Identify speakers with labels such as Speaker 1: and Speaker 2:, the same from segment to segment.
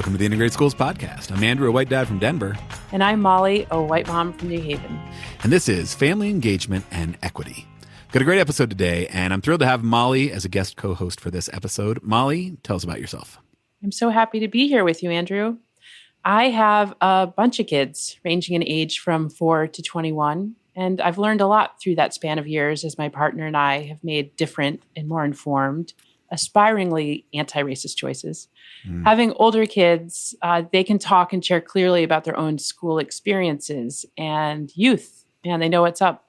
Speaker 1: Welcome to the Integrated Schools Podcast. I'm Andrew, a white dad from Denver.
Speaker 2: And I'm Molly, a white mom from New Haven.
Speaker 1: And this is Family Engagement and Equity. Got a great episode today, and I'm thrilled to have Molly as a guest co-host for this episode. Molly, tell us about yourself.
Speaker 2: I'm so happy to be here with you, Andrew. I have a bunch of kids ranging in age from 4 to 21, and I've learned a lot through that span of years as my partner and I have made different and more informed, aspiringly anti-racist choices. Having older kids, they can talk and share clearly about their own school experiences and youth, and they know what's up.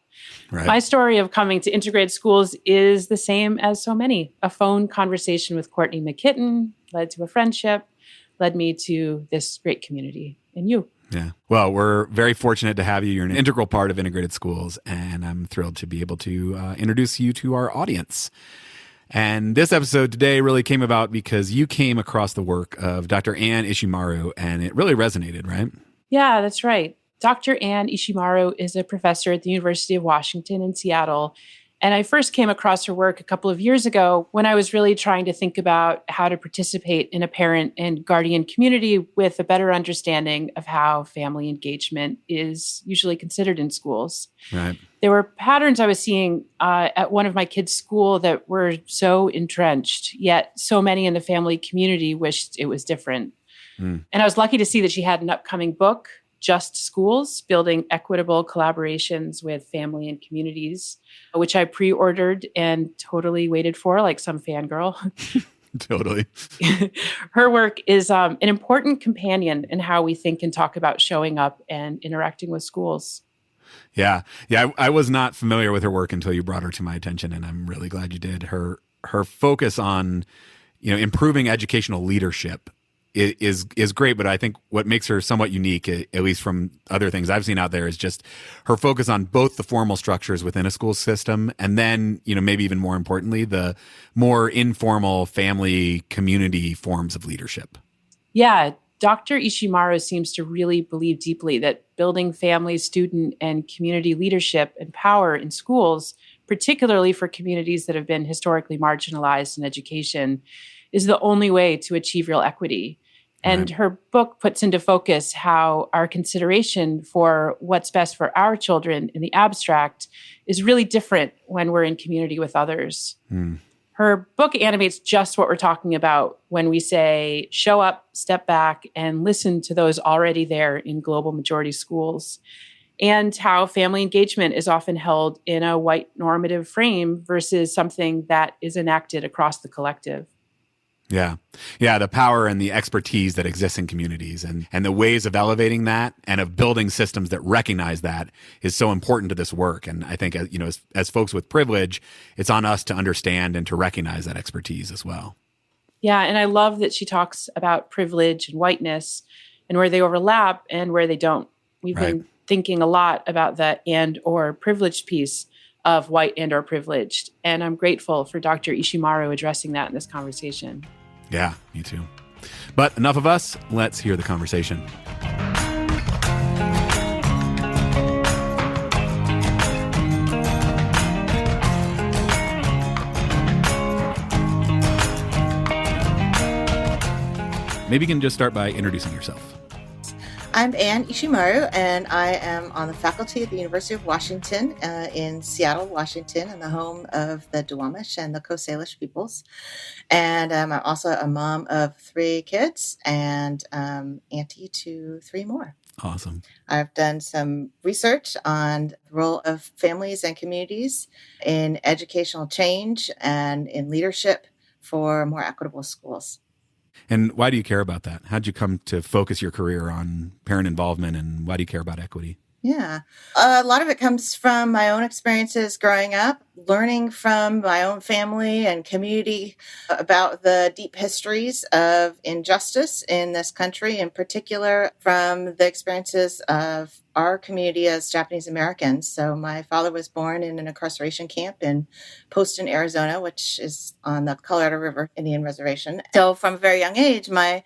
Speaker 2: Right. My story of coming to integrated schools is the same as so many. A phone conversation with Courtney Mykytyn led to a friendship, led me to this great community and you.
Speaker 1: Yeah. Well, we're very fortunate to have you. You're an integral part of integrated schools, and I'm thrilled to be able to introduce you to our audience. And this episode today really came about because you came across the work of Dr. Ann Ishimaru, and it really resonated, right?
Speaker 2: Yeah, that's right. Dr. Ann Ishimaru is a professor at the University of Washington in Seattle. And I first came across her work a couple of years ago when I was really trying to think about how to participate in a parent and guardian community with a better understanding of how family engagement is usually considered in schools. Right. There were patterns I was seeing at one of my kids' school that were so entrenched, yet so many in the family community wished it was different. And I was lucky to see that she had an upcoming book, Just Schools, Building Equitable Collaborations with Family and Communities, which I pre-ordered and totally waited for, like some fangirl.
Speaker 1: Totally.
Speaker 2: Her work is an important companion in how we think and talk about showing up and interacting with schools.
Speaker 1: Yeah. I was not familiar with her work until you brought her to my attention, and I'm really glad you did. Her focus on, improving educational leadership is great, but I think what makes her somewhat unique, at least from other things I've seen out there, is just her focus on both the formal structures within a school system and then, maybe even more importantly, the more informal family community forms of leadership.
Speaker 2: Yeah. Dr. Ishimaru seems to really believe deeply that building family, student, and community leadership and power in schools, particularly for communities that have been historically marginalized in education, is the only way to achieve real equity. And her book puts into focus how our consideration for what's best for our children in the abstract is really different when we're in community with others. Her book animates just what we're talking about when we say, show up, step back, and listen to those already there in global majority schools, and how family engagement is often held in a white normative frame versus something that is enacted across the collective.
Speaker 1: Yeah. The power and the expertise that exists in communities and the ways of elevating that and of building systems that recognize that is so important to this work. And I think, as folks with privilege, it's on us to understand and to recognize that expertise as well.
Speaker 2: Yeah. And I love that she talks about privilege and whiteness and where they overlap and where they don't. We've been thinking a lot about the and or privileged piece of white and or privileged. And I'm grateful for Dr. Ishimaru addressing that in this conversation.
Speaker 1: Yeah, me too. But enough of us. Let's hear the conversation. Maybe you can just start by introducing yourself.
Speaker 3: I'm Ann Ishimaru, and I am on the faculty at the University of Washington in Seattle, Washington, and the home of the Duwamish and the Coast Salish peoples. And I'm also a mom of 3 kids and auntie to 3 more.
Speaker 1: Awesome.
Speaker 3: I've done some research on the role of families and communities in educational change and in leadership for more equitable schools.
Speaker 1: And why do you care about that? How'd you come to focus your career on parent involvement, and why do you care about equity?
Speaker 3: Yeah. A lot of it comes from my own experiences growing up, learning from my own family and community about the deep histories of injustice in this country, in particular from the experiences of our community as Japanese Americans. So my father was born in an incarceration camp in Poston, Arizona, which is on the Colorado River Indian Reservation. So from a very young age, my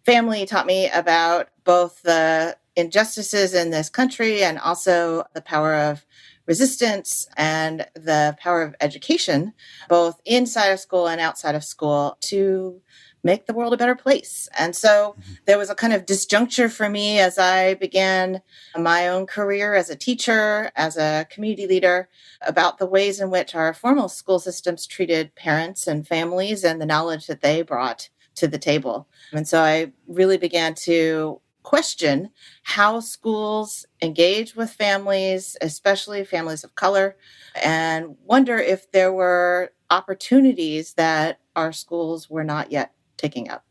Speaker 3: family taught me about both the injustices in this country and also the power of resistance and the power of education, both inside of school and outside of school, to make the world a better place. And so there was a kind of disjuncture for me as I began my own career as a teacher, as a community leader, about the ways in which our formal school systems treated parents and families and the knowledge that they brought to the table. And so I really began to question how schools engage with families, especially families of color, and wonder if there were opportunities that our schools were not yet taking up.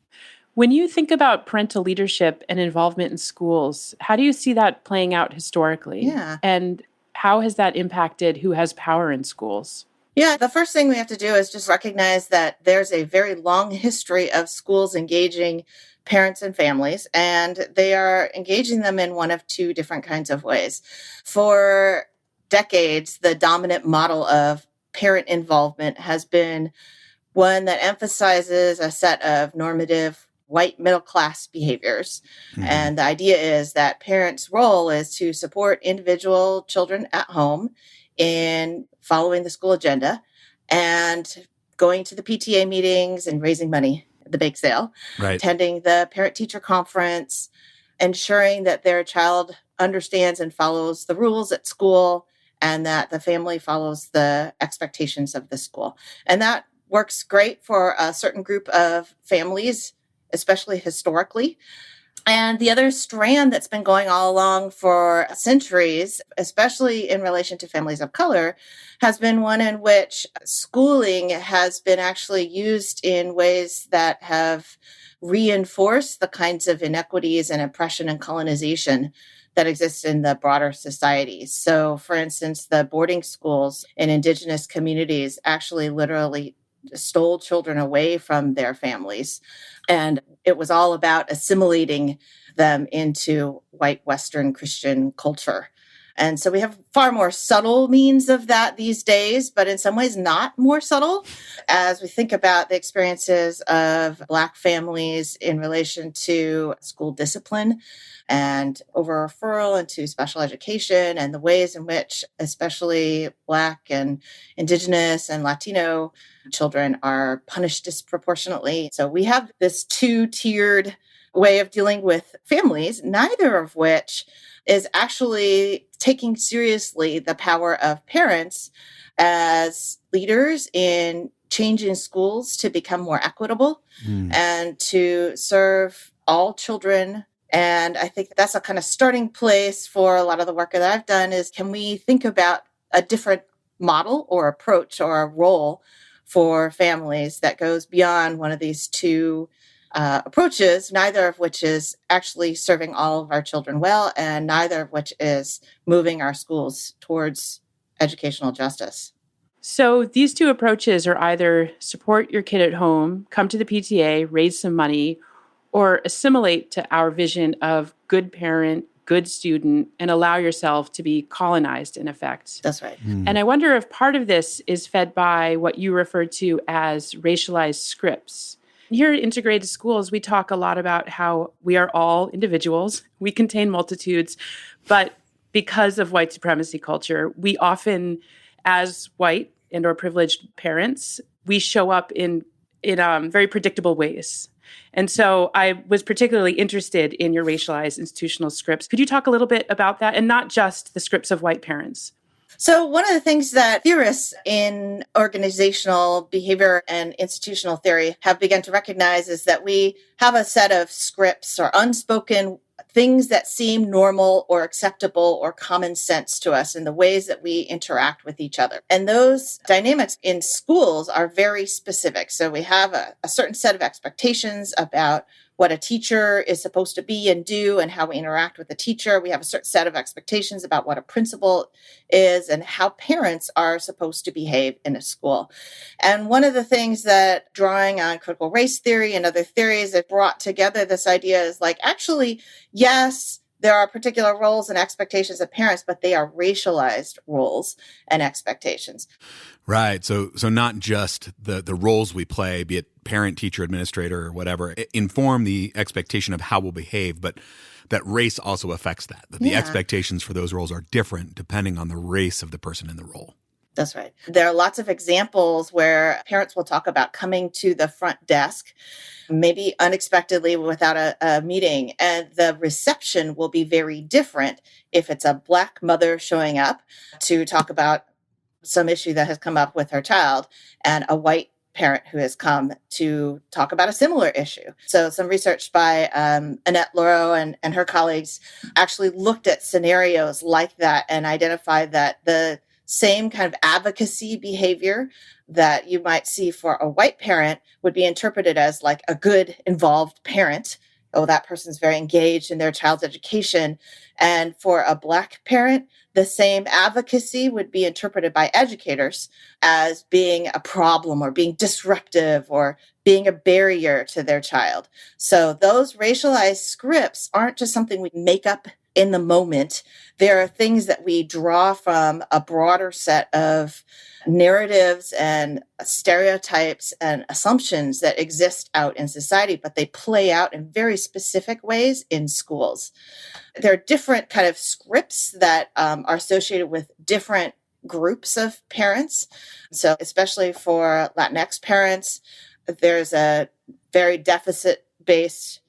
Speaker 2: When you think about parental leadership and involvement in schools, how do you see that playing out historically?
Speaker 3: Yeah.
Speaker 2: And how has that impacted who has power in schools?
Speaker 3: Yeah, the first thing we have to do is just recognize that there's a very long history of schools engaging parents and families, and they are engaging them in one of two different kinds of ways. For decades, the dominant model of parent involvement has been one that emphasizes a set of normative white middle class behaviors. Mm-hmm. And the idea is that parents' role is to support individual children at home in following the school agenda and going to the PTA meetings and raising money at the bake sale,
Speaker 1: right,
Speaker 3: attending the parent-teacher conference, ensuring that their child understands and follows the rules at school and that the family follows the expectations of the school. And that works great for a certain group of families, especially historically. And the other strand that's been going all along for centuries, especially in relation to families of color, has been one in which schooling has been actually used in ways that have reinforced the kinds of inequities and oppression and colonization that exist in the broader society. So, for instance, the boarding schools in indigenous communities actually literally stole children away from their families. And it was all about assimilating them into white Western Christian culture. And so we have far more subtle means of that these days, but in some ways not more subtle as we think about the experiences of Black families in relation to school discipline and over referral into special education and the ways in which especially Black and Indigenous and Latino children are punished disproportionately. So we have this two-tiered way of dealing with families, neither of which is actually taking seriously the power of parents as leaders in changing schools to become more equitable and to serve all children. And I think that's a kind of starting place for a lot of the work that I've done is, can we think about a different model or approach or a role for families that goes beyond one of these two approaches, neither of which is actually serving all of our children well, and neither of which is moving our schools towards educational justice.
Speaker 2: So these two approaches are either support your kid at home, come to the PTA, raise some money, or assimilate to our vision of good parent, good student, and allow yourself to be colonized in effect.
Speaker 3: That's right.
Speaker 2: And I wonder if part of this is fed by what you refer to as racialized scripts. Here at integrated schools, we talk a lot about how we are all individuals. We contain multitudes, but because of white supremacy culture, we often, as white and or privileged parents, we show up in very predictable ways. And so I was particularly interested in your racialized institutional scripts. Could you talk a little bit about that, and not just the scripts of white parents?
Speaker 3: So one of the things that theorists in organizational behavior and institutional theory have begun to recognize is that we have a set of scripts or unspoken things that seem normal or acceptable or common sense to us in the ways that we interact with each other. And those dynamics in schools are very specific. So we have a certain set of expectations about what a teacher is supposed to be and do and how we interact with the teacher. We have a certain set of expectations about what a principal is and how parents are supposed to behave in a school. And one of the things that drawing on critical race theory and other theories that brought together this idea is like, actually, yes, there are particular roles and expectations of parents, but they are racialized roles and expectations.
Speaker 1: Right. So not just the roles we play, be it parent, teacher, administrator, or whatever, inform the expectation of how we'll behave, but that race also affects that the expectations for those roles are different depending on the race of the person in the role.
Speaker 3: That's right. There are lots of examples where parents will talk about coming to the front desk, maybe unexpectedly without a meeting, and the reception will be very different if it's a Black mother showing up to talk about some issue that has come up with her child and a white parent who has come to talk about a similar issue. So some research by Annette Lauro and her colleagues actually looked at scenarios like that and identified that the same kind of advocacy behavior that you might see for a white parent would be interpreted as like a good involved parent. Oh, that person's very engaged in their child's education. And for a Black parent, the same advocacy would be interpreted by educators as being a problem or being disruptive or being a barrier to their child. So those racialized scripts aren't just something we make up in the moment. There are things that we draw from a broader set of narratives and stereotypes and assumptions that exist out in society, but they play out in very specific ways in schools. There are different kind of scripts that are associated with different groups of parents. So especially for Latinx parents, there's a very deficit-based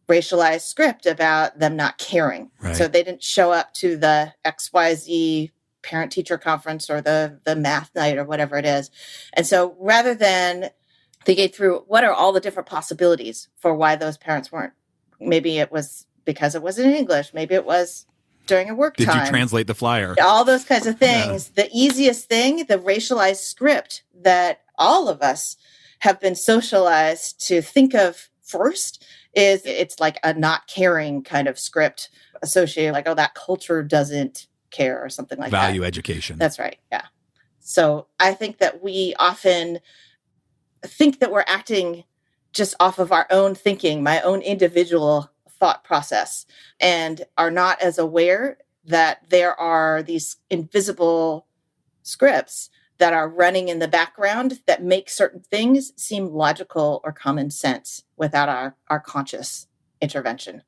Speaker 3: racialized script about them not caring.
Speaker 1: Right.
Speaker 3: So they didn't show up to the XYZ parent-teacher conference or the math night or whatever it is. And so rather than thinking through what are all the different possibilities for why those parents weren't, maybe it was because it wasn't in English, maybe it was during a work time.
Speaker 1: Did you translate the flyer?
Speaker 3: All those kinds of things. Yeah. The easiest thing, the racialized script that all of us have been socialized to think of first is it's like a not caring kind of script associated, like, oh, that culture doesn't care or something like that.
Speaker 1: Value education.
Speaker 3: That's right. Yeah. So I think that we often think that we're acting just off of our own thinking, my own individual thought process, and are not as aware that there are these invisible scripts that are running in the background that make certain things seem logical or common sense without our conscious intervention.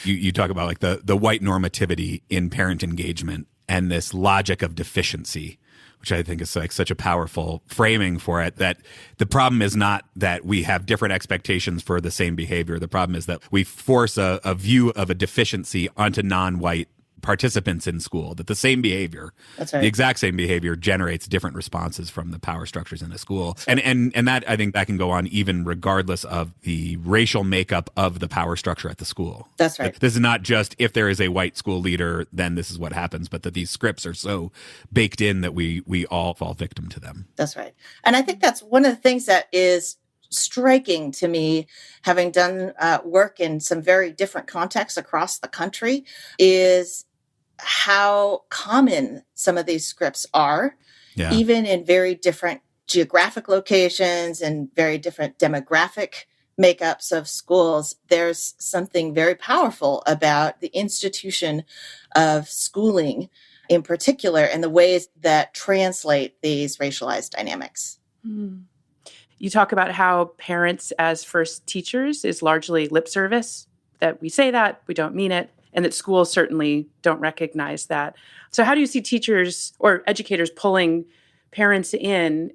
Speaker 1: You talk about like the white normativity in parent engagement and this logic of deficiency, which I think is like such a powerful framing for it, that the problem is not that we have different expectations for the same behavior. The problem is that we force a view of a deficiency onto non-white participants in school, that the same behavior,
Speaker 3: That's right.
Speaker 1: the exact same behavior generates different responses from the power structures in a school. And that, I think that can go on even regardless of the racial makeup of the power structure at the school.
Speaker 3: That's right.
Speaker 1: This is not just if there is a white school leader, then this is what happens, but that these scripts are so baked in that we all fall victim to them.
Speaker 3: That's right. And I think that's one of the things that is striking to me, having done work in some very different contexts across the country, is how common some of these scripts are, even in very different geographic locations and very different demographic makeups of schools. There's something very powerful about the institution of schooling in particular and the ways that translate these racialized dynamics.
Speaker 2: You talk about how parents as first teachers is largely lip service, that we say that, we don't mean it, and that schools certainly don't recognize that. So how do you see teachers or educators pulling parents in?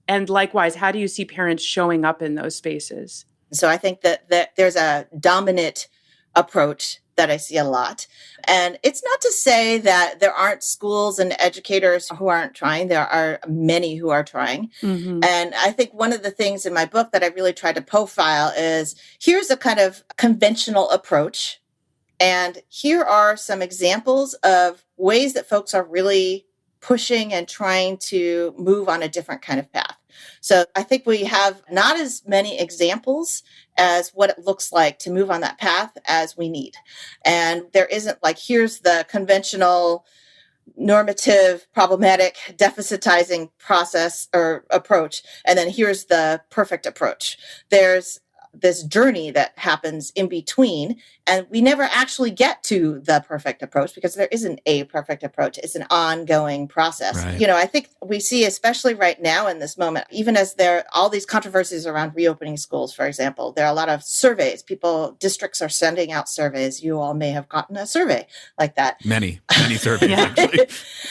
Speaker 2: And likewise, how do you see parents showing up in those spaces?
Speaker 3: So I think that there's a dominant approach that I see a lot. And it's not to say that there aren't schools and educators who aren't trying. There are many who are trying. Mm-hmm. And I think one of the things in my book that I really tried to profile is here's a kind of conventional approach. And here are some examples of ways that folks are really pushing and trying to move on a different kind of path. So I think we have not as many examples as what it looks like to move on that path as we need. And there isn't like, here's the conventional, normative, problematic, deficitizing process or approach, and then here's the perfect approach. There's this journey that happens in between. And we never actually get to the perfect approach because there isn't a perfect approach. It's an ongoing process.
Speaker 1: Right.
Speaker 3: I think we see, especially right now in this moment, even as there are all these controversies around reopening schools, for example, there are a lot of surveys. Districts are sending out surveys. You all may have gotten a survey like that.
Speaker 1: Many surveys, actually.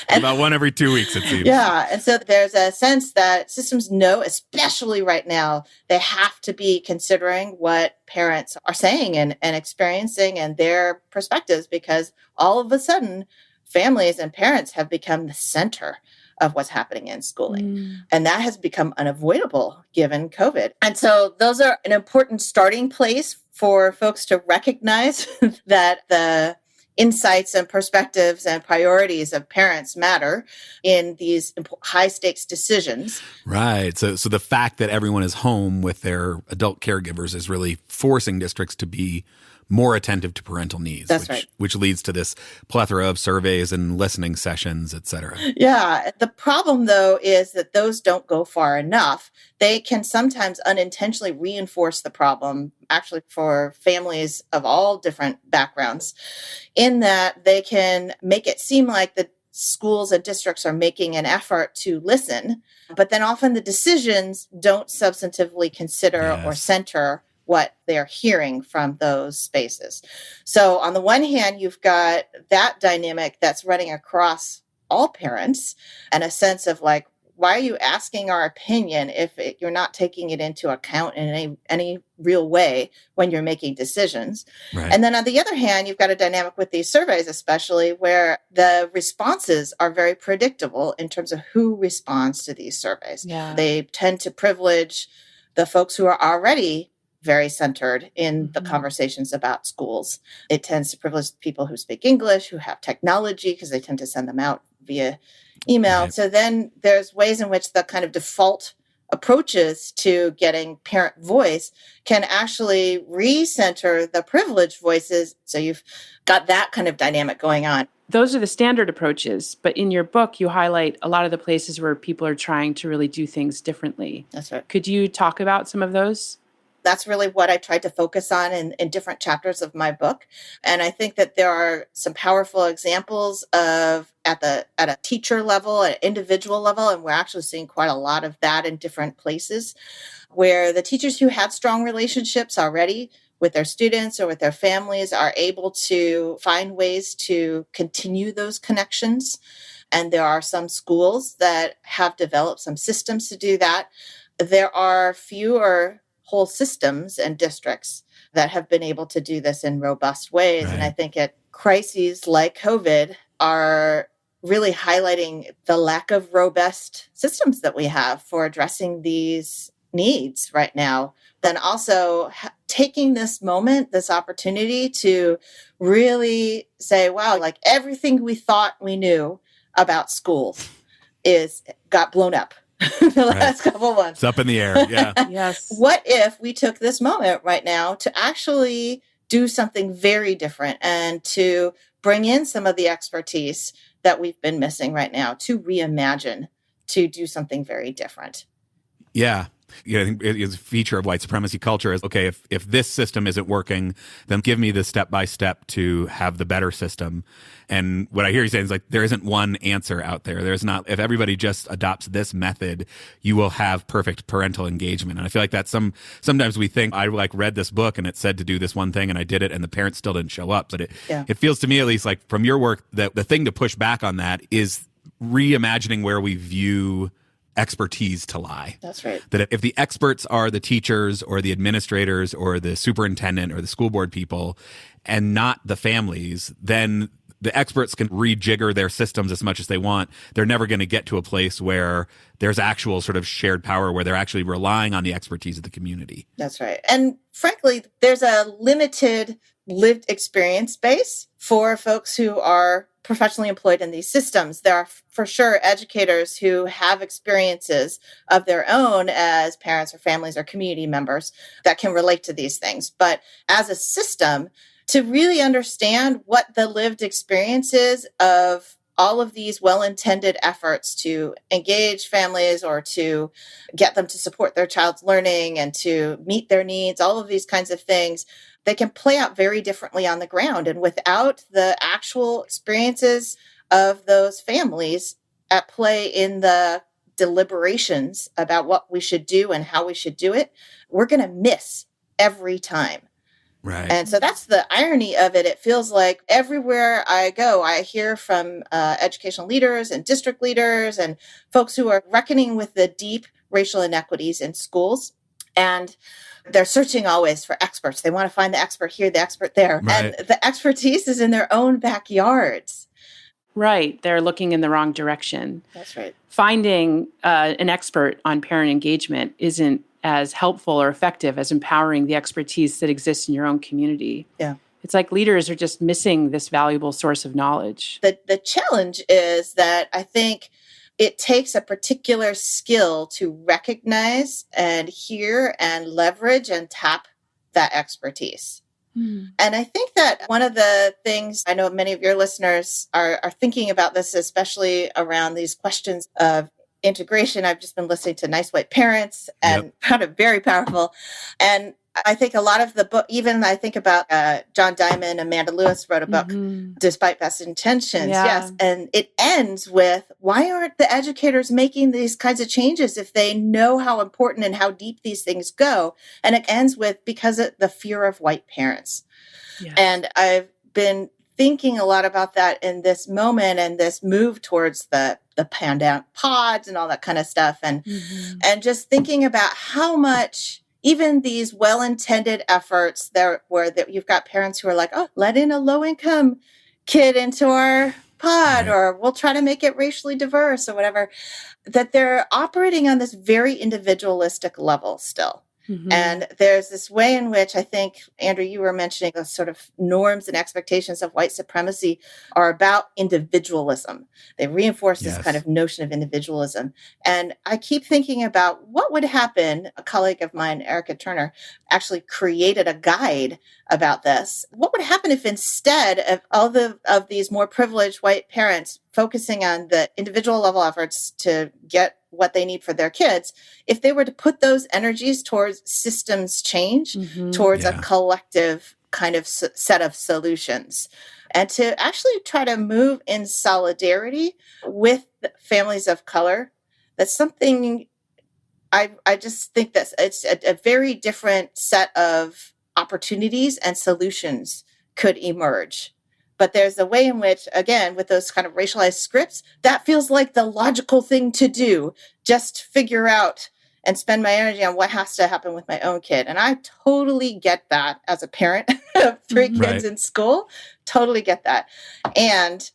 Speaker 1: About one every 2 weeks, it seems.
Speaker 3: Yeah. And so there's a sense that systems know, especially right now, they have to be considering what parents are saying and experiencing and their perspectives, because all of a sudden, families and parents have become the center of what's happening in schooling. And that has become unavoidable given COVID. And so those are an important starting place for folks to recognize that the insights and perspectives and priorities of parents matter in these high stakes decisions.
Speaker 1: Right. So the fact that everyone is home with their adult caregivers is really forcing districts to be more attentive to parental needs.
Speaker 3: That's right.
Speaker 1: Which leads to this plethora of surveys and listening sessions, et cetera.
Speaker 3: Yeah. The problem, though, is that those don't go far enough. They can sometimes unintentionally reinforce the problem, actually, for families of all different backgrounds, in that they can make it seem like the schools and districts are making an effort to listen, but then often the decisions don't substantively consider or center what they're hearing from those spaces. So on the one hand, you've got that dynamic that's running across all parents and a sense of like, why are you asking our opinion if you're not taking it into account in any real way when you're making decisions?
Speaker 1: Right.
Speaker 3: And then on the other hand, you've got a dynamic with these surveys, especially where the responses are very predictable in terms of who responds to these surveys.
Speaker 2: Yeah.
Speaker 3: They tend to privilege the folks who are already very centered in the conversations about schools. It tends to privilege people who speak English, who have technology, because they tend to send them out via email.
Speaker 1: Right.
Speaker 3: So then there's ways in which the kind of default approaches to getting parent voice can actually recenter the privileged voices. So you've got that kind of dynamic going on.
Speaker 2: Those are the standard approaches, but in your book, you highlight a lot of the places where people are trying to really do things differently.
Speaker 3: That's right.
Speaker 2: Could you talk about some of those?
Speaker 3: That's really what I tried to focus on in different chapters of my book. And I think that there are some powerful examples of at a teacher level, at an individual level, and we're actually seeing quite a lot of that in different places, where the teachers who had strong relationships already with their students or with their families are able to find ways to continue those connections. And there are some schools that have developed some systems to do that. There are fewer whole systems and districts that have been able to do this in robust ways.
Speaker 1: Right.
Speaker 3: And I think at crises like COVID are really highlighting the lack of robust systems that we have for addressing these needs right now. Then also taking this moment, this opportunity to really say, wow, like everything we thought we knew about schools got blown up. The last couple months.
Speaker 1: It's up in the air. Yeah.
Speaker 2: Yes.
Speaker 3: What if we took this moment right now to actually do something very different and to bring in some of the expertise that we've been missing right now to reimagine, to do something very different?
Speaker 1: Yeah. I think it is a feature of white supremacy culture is, okay, if this system isn't working, then give me the step-by-step to have the better system. And what I hear you saying is like, there isn't one answer out there. There's not, if everybody just adopts this method, you will have perfect parental engagement. And I feel like that's sometimes we think, I like read this book and it said to do this one thing and I did it and the parents still didn't show up. But it feels to me, at least like from your work, that the thing to push back on that is reimagining where we view expertise to lie.
Speaker 3: That's right.
Speaker 1: That if the experts are the teachers or the administrators or the superintendent or the school board people and not the families, then the experts can rejigger their systems as much as they want. They're never going to get to a place where there's actual sort of shared power where they're actually relying on the expertise of the community.
Speaker 3: That's right. And frankly, there's a limited lived experience base for folks who are professionally employed in these systems. There are for sure educators who have experiences of their own as parents or families or community members that can relate to these things. But as a system, to really understand what the lived experience is of all of these well-intended efforts to engage families or to get them to support their child's learning and to meet their needs, all of these kinds of things, they can play out very differently on the ground. And without the actual experiences of those families at play in the deliberations about what we should do and how we should do it, we're going to miss every time.
Speaker 1: Right.
Speaker 3: And so that's the irony of it. It feels like everywhere I go, I hear from educational leaders and district leaders and folks who are reckoning with the deep racial inequities in schools. And they're searching always for experts. They want to find the expert here, the expert there.
Speaker 1: Right.
Speaker 3: And the expertise is in their own backyards.
Speaker 2: Right. They're looking in the wrong direction.
Speaker 3: That's right.
Speaker 2: Finding an expert on parent engagement isn't as helpful or effective as empowering the expertise that exists in your own community.
Speaker 3: Yeah.
Speaker 2: It's like leaders are just missing this valuable source of knowledge.
Speaker 3: The challenge is that I think it takes a particular skill to recognize and hear and leverage and tap that expertise. And I think that one of the things, I know many of your listeners are thinking about this, especially around these questions of integration. I've just been listening to Nice White Parents and found it very powerful. And I think a lot of the book, even I think about John Diamond, Amanda Lewis wrote a book, Despite Best Intentions.
Speaker 2: Yeah.
Speaker 3: Yes. And it ends with, why aren't the educators making these kinds of changes if they know how important and how deep these things go? And it ends with, because of the fear of white parents.
Speaker 2: Yes.
Speaker 3: And I've been thinking a lot about that in this moment and this move towards the pandemic pods and all that kind of stuff. And just thinking about how much even these well-intended efforts there where you've got parents who are like, oh, let in a low-income kid into our pod, or we'll try to make it racially diverse or whatever, that they're operating on this very individualistic level still. And there's this way in which I think, Andrew, you were mentioning the sort of norms and expectations of white supremacy are about individualism. They reinforce this kind of notion of individualism. And I keep thinking about what would happen. A colleague of mine, Erica Turner, actually created a guide about this. What would happen if instead of all of these more privileged white parents focusing on the individual level efforts to get what they need for their kids, if they were to put those energies towards systems change, towards a collective kind of set of solutions, and to actually try to move in solidarity with families of color, that's something I just think that it's a very different set of opportunities and solutions could emerge. But there's a way in which, again, with those kind of racialized scripts, that feels like the logical thing to do. Just figure out and spend my energy on what has to happen with my own kid. And I totally get that as a parent of 3 kids in school. Totally get that. And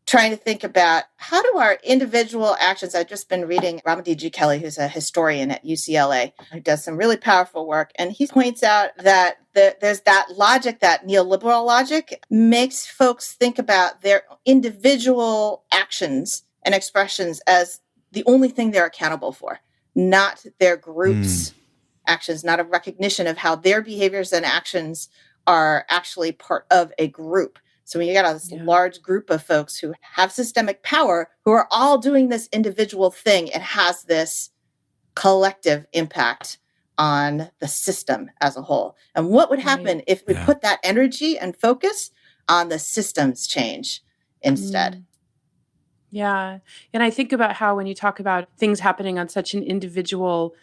Speaker 3: trying to think about how do our individual actions. I've just been reading Ramadi G. Kelly, who's a historian at UCLA, who does some really powerful work. And he points out that there's that logic, that neoliberal logic, makes folks think about their individual actions and expressions as the only thing they're accountable for, not their group's actions, not a recognition of how their behaviors and actions are actually part of a group. So when you got this large group of folks who have systemic power, who are all doing this individual thing, it has this collective impact on the system as a whole. And what would happen if we put that energy and focus on the systems change instead?
Speaker 2: Yeah. And I think about how when you talk about things happening on such an individual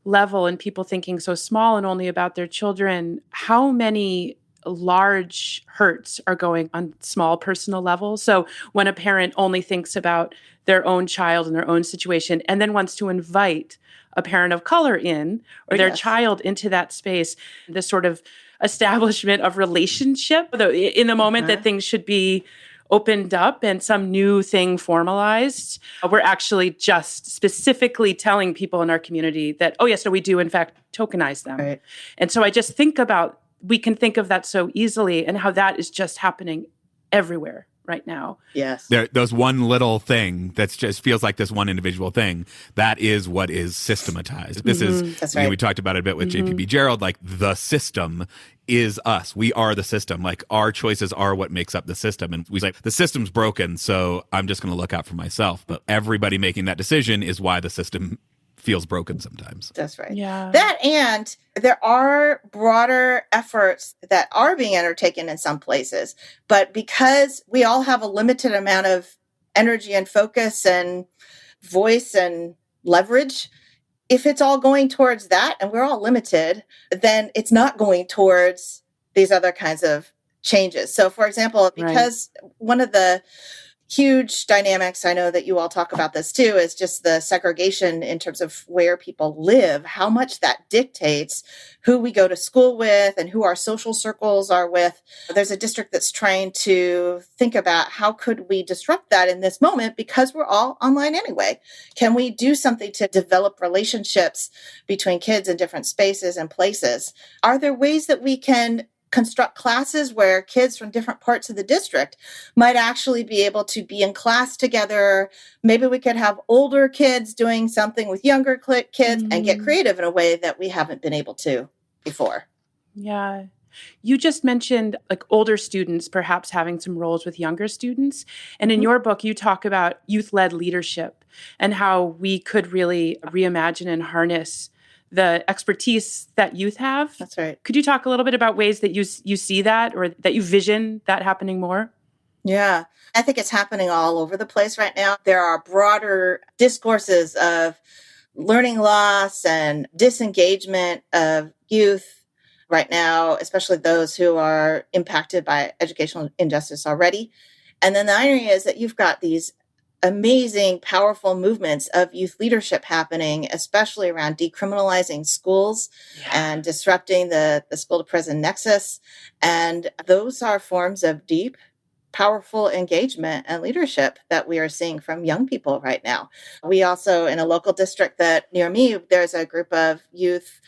Speaker 2: level and people thinking so small and only about their children, how many large hurts are going on small personal levels. So when a parent only thinks about their own child and their own situation and then wants to invite a parent of color in or their child into that space, this sort of establishment of relationship in the moment that things should be opened up and some new thing formalized, we're actually just specifically telling people in our community that, oh yes, no, we do in fact tokenize them. Right. And so I just think about, we can think of that so easily and how that is just happening everywhere right now.
Speaker 3: Yes.
Speaker 1: Those one little thing that's just feels like this one individual thing, that is what is systematized. This is,
Speaker 3: That's right.
Speaker 1: we talked about it a bit with JPB Gerald, like the system is us. We are the system. Like, our choices are what makes up the system. And we say, the system's broken, so I'm just going to look out for myself. But everybody making that decision is why the system feels broken sometimes.
Speaker 3: That's right.
Speaker 2: Yeah.
Speaker 3: That, and there are broader efforts that are being undertaken in some places. But because we all have a limited amount of energy and focus and voice and leverage, if it's all going towards that and we're all limited, then it's not going towards these other kinds of changes. So, for example, because one of the huge dynamics, I know that you all talk about this too, is just the segregation in terms of where people live, how much that dictates who we go to school with and who our social circles are with. There's a district that's trying to think about how could we disrupt that in this moment, because we're all online anyway. Can we do something to develop relationships between kids in different spaces and places? Are there ways that we can construct classes where kids from different parts of the district might actually be able to be in class together? Maybe we could have older kids doing something with younger kids and get creative in a way that we haven't been able to before.
Speaker 2: Yeah. You just mentioned like older students perhaps having some roles with younger students. And in your book, you talk about youth-led leadership and how we could really reimagine and harness the expertise that youth have.
Speaker 3: That's right.
Speaker 2: Could you talk a little bit about ways that you see that, or that you vision that happening more?
Speaker 3: Yeah, I think it's happening all over the place right now. There are broader discourses of learning loss and disengagement of youth right now, especially those who are impacted by educational injustice already. And then the irony is that you've got these amazing, powerful movements of youth leadership happening, especially around decriminalizing schools and disrupting the school to prison nexus. And those are forms of deep, powerful engagement and leadership that we are seeing from young people right now. We also, in a local district that near me, there's a group of youth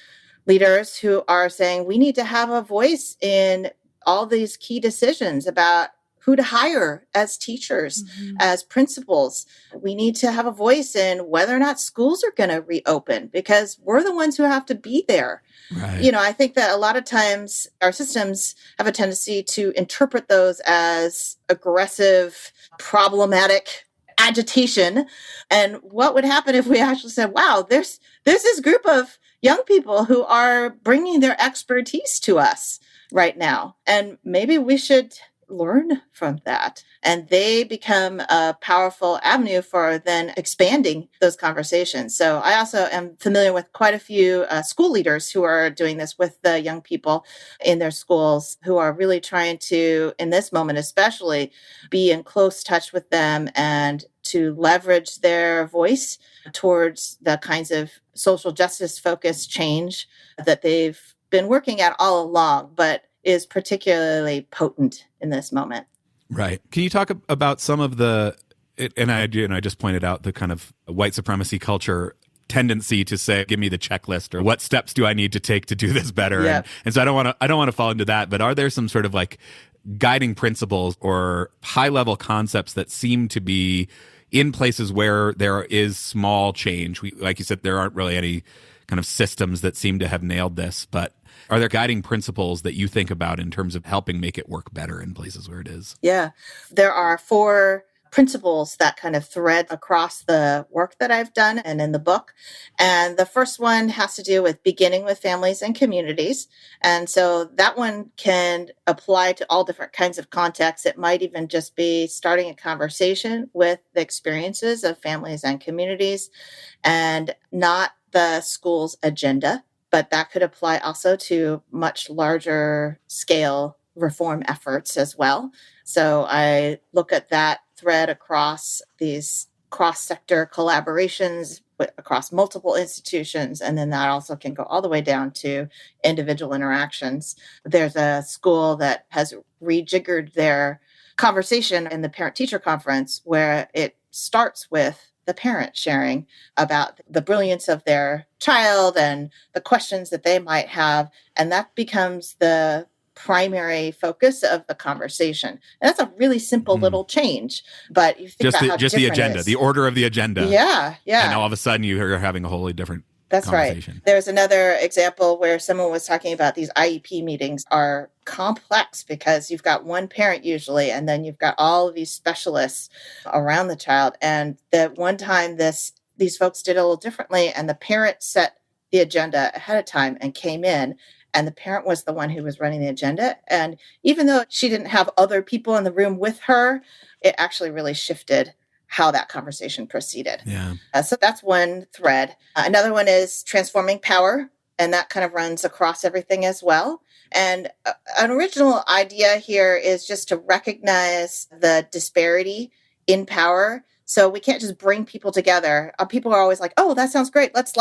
Speaker 3: leaders who are saying we need to have a voice in all these key decisions about who to hire as teachers, as principals. We need to have a voice in whether or not schools are going to reopen, because we're the ones who have to be there.
Speaker 1: Right.
Speaker 3: You know, I think that a lot of times our systems have a tendency to interpret those as aggressive, problematic agitation. And what would happen if we actually said, wow, there's this group of young people who are bringing their expertise to us right now, and maybe we should learn from that. And they become a powerful avenue for then expanding those conversations. So I also am familiar with quite a few school leaders who are doing this with the young people in their schools, who are really trying to, in this moment especially, be in close touch with them and to leverage their voice towards the kinds of social justice focused change that they've been working at all along, but is particularly potent in this moment.
Speaker 1: Right. Can you talk about some of the, and I just pointed out the kind of white supremacy culture tendency to say, give me the checklist, or what steps do I need to take to do this better?
Speaker 3: Yep.
Speaker 1: And so I don't want to fall into that, but are there some sort of like guiding principles or high level concepts that seem to be in places where there is small change? Like you said, there aren't really any kind of systems that seem to have nailed this, but are there guiding principles that you think about in terms of helping make it work better in places where it is?
Speaker 3: Yeah, there are 4 principles that kind of thread across the work that I've done and in the book. And the first one has to do with beginning with families and communities. And so that one can apply to all different kinds of contexts. It might even just be starting a conversation with the experiences of families and communities, and not the school's agenda. But that could apply also to much larger scale reform efforts as well. So I look at that thread across these cross-sector collaborations across multiple institutions, and then that also can go all the way down to individual interactions. There's a school that has rejiggered their conversation in the parent-teacher conference, where it starts with the parent sharing about the brilliance of their child and the questions that they might have. And that becomes the primary focus of the conversation. And that's a really simple little change. But you think about how
Speaker 1: just the
Speaker 3: different
Speaker 1: agenda,
Speaker 3: it is.
Speaker 1: the order of the agenda.
Speaker 3: Yeah, yeah.
Speaker 1: And all of a sudden you're having a wholly different
Speaker 3: That's
Speaker 1: conversation.
Speaker 3: right. There's another example where someone was talking about these IEP meetings are complex because you've got one parent usually, and then you've got all of these specialists around the child. And that one time these folks did it a little differently, and the parent set the agenda ahead of time and came in, and the parent was the one who was running the agenda. And even though she didn't have other people in the room with her, it actually really shifted how that conversation proceeded.
Speaker 1: Yeah.
Speaker 3: So that's one thread. Another one is transforming power, and that kind of runs across everything as well. And an original idea here is just to recognize the disparity in power. So we can't just bring people together. People are always like, "Oh, that sounds great. Let's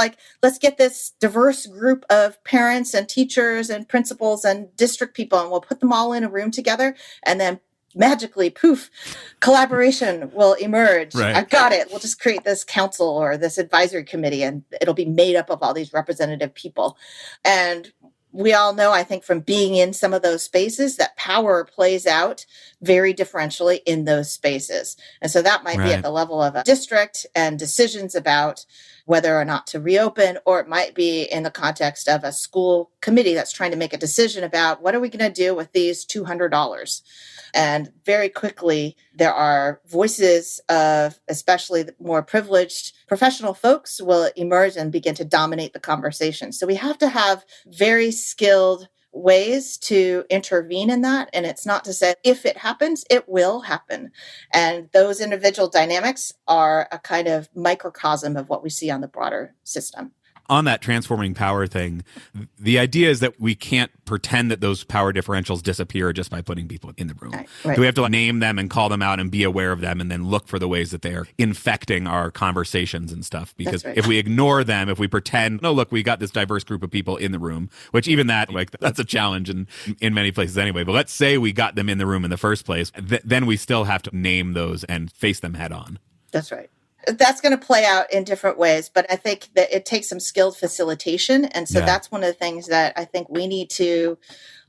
Speaker 3: get this diverse group of parents and teachers and principals and district people, and we'll put them all in a room together, and then magically, poof, collaboration will emerge.
Speaker 1: Right.
Speaker 3: I got it. We'll just create this council or this advisory committee, and it'll be made up of all these representative people." And we all know, I think, from being in some of those spaces, that power plays out very differentially in those spaces. And so that might be at the level of a district and decisions about whether or not to reopen, or it might be in the context of a school committee that's trying to make a decision about what are we going to do with these $200. And very quickly, there are voices of especially the more privileged professional folks will emerge and begin to dominate the conversation. So we have to have very skilled ways to intervene in that. And it's not to say if it happens, it will happen. And those individual dynamics are a kind of microcosm of what we see on the broader system.
Speaker 1: On that transforming power thing, the idea is that we can't pretend that those power differentials disappear just by putting people in the room.
Speaker 3: Right.
Speaker 1: So we have to name them and call them out and be aware of them, and then look for the ways that they are infecting our conversations and stuff. Because if we ignore them, if we pretend, no, look, we got this diverse group of people in the room, which even that, that's a challenge in many places anyway. But let's say we got them in the room in the first place, then we still have to name those and face them head on.
Speaker 3: That's right. That's going to play out in different ways, but I think that it takes some skilled facilitation. And so that's one of the things that I think we need to,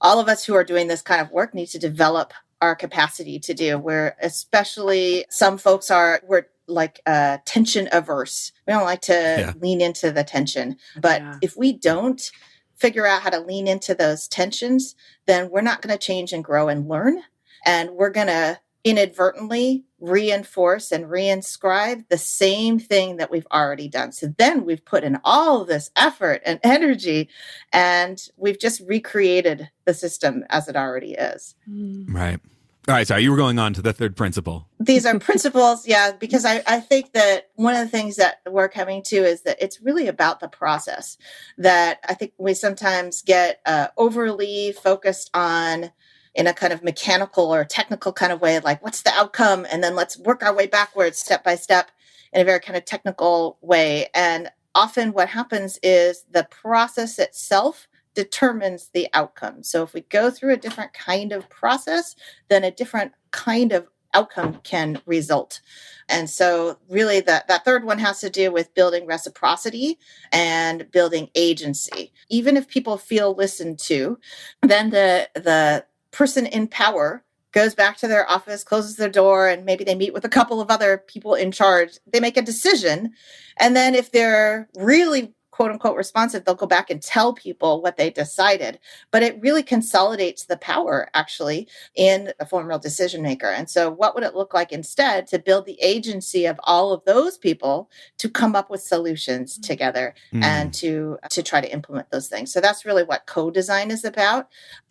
Speaker 3: all of us who are doing this kind of work need to develop our capacity to do, where especially some folks we're like tension averse. We don't like to lean into the tension, but if we don't figure out how to lean into those tensions, then we're not going to change and grow and learn. And we're going to inadvertently reinforce and reinscribe the same thing that we've already done. So then we've put in all of this effort and energy, and we've just recreated the system as it already is.
Speaker 1: Right. All right. So you were going on to the third principle.
Speaker 3: These are principles, because I think that one of the things that we're coming to is that it's really about the process, that I think we sometimes get overly focused on in a kind of mechanical or technical kind of way, like what's the outcome? And then let's work our way backwards step by step in a very kind of technical way. And often what happens is the process itself determines the outcome. So if we go through a different kind of process, then a different kind of outcome can result. And so really that third one has to do with building reciprocity and building agency. Even if people feel listened to, then the person in power goes back to their office, closes their door, and maybe they meet with a couple of other people in charge. They make a decision. And then if they're really quote unquote responsive, they'll go back and tell people what they decided. But it really consolidates the power actually in a formal decision maker. And so what would it look like instead to build the agency of all of those people to come up with solutions together and to try to implement those things? So that's really what co-design is about.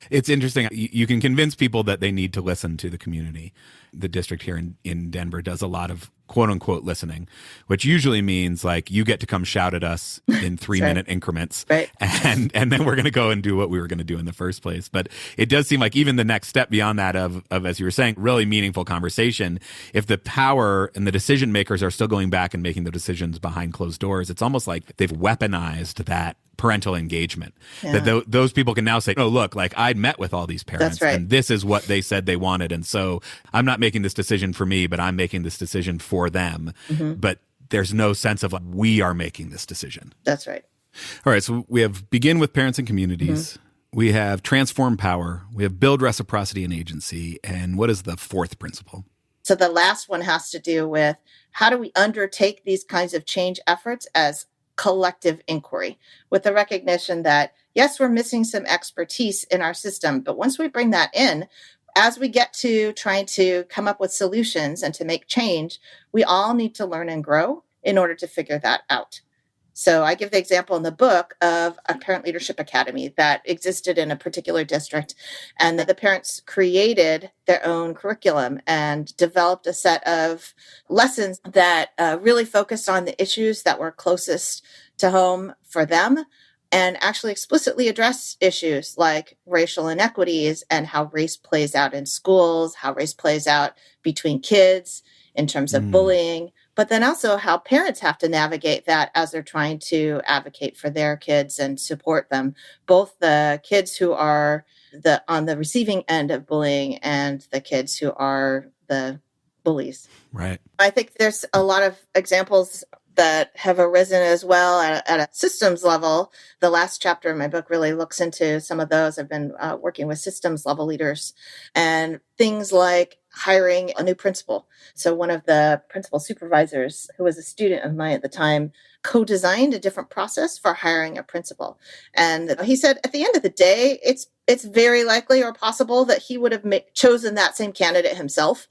Speaker 1: It's interesting. You can convince people that they need to listen to the community. The district here in Denver does a lot of quote unquote listening, which usually means like you get to come shout at us in 3-minute increments.
Speaker 3: Right.
Speaker 1: And then we're going to go and do what we were going to do in the first place. But it does seem like even the next step beyond that of, as you were saying, really meaningful conversation, if the power and the decision makers are still going back and making the decisions behind closed doors, it's almost like they've weaponized that parental engagement, that those people can now say, oh, look, like I met with all these parents and this is what they said they wanted. And so I'm not making this decision for me, but I'm making this decision for them. But there's no sense of like, we are making this decision.
Speaker 3: That's right.
Speaker 1: All right. So we have begin with parents and communities. We have transform power. We have build reciprocity and agency. And what is the fourth principle?
Speaker 3: So the last one has to do with how do we undertake these kinds of change efforts as collective inquiry with the recognition that, yes, we're missing some expertise in our system, but once we bring that in, as we get to trying to come up with solutions and to make change, we all need to learn and grow in order to figure that out. So I give the example in the book of a parent leadership academy that existed in a particular district, and that the parents created their own curriculum and developed a set of lessons that really focused on the issues that were closest to home for them, and actually explicitly address issues like racial inequities and how race plays out in schools, how race plays out between kids in terms of bullying, but then also how parents have to navigate that as they're trying to advocate for their kids and support them, both the kids who are on the receiving end of bullying and the kids who are the bullies.
Speaker 1: Right.
Speaker 3: I think there's a lot of examples that have arisen as well at a systems level. The last chapter of my book really looks into some of those. I've been working with systems level leaders, and things like hiring a new principal. So one of the principal supervisors, who was a student of mine at the time, co-designed a different process for hiring a principal. And he said, at the end of the day, it's very likely or possible that he would have chosen that same candidate himself.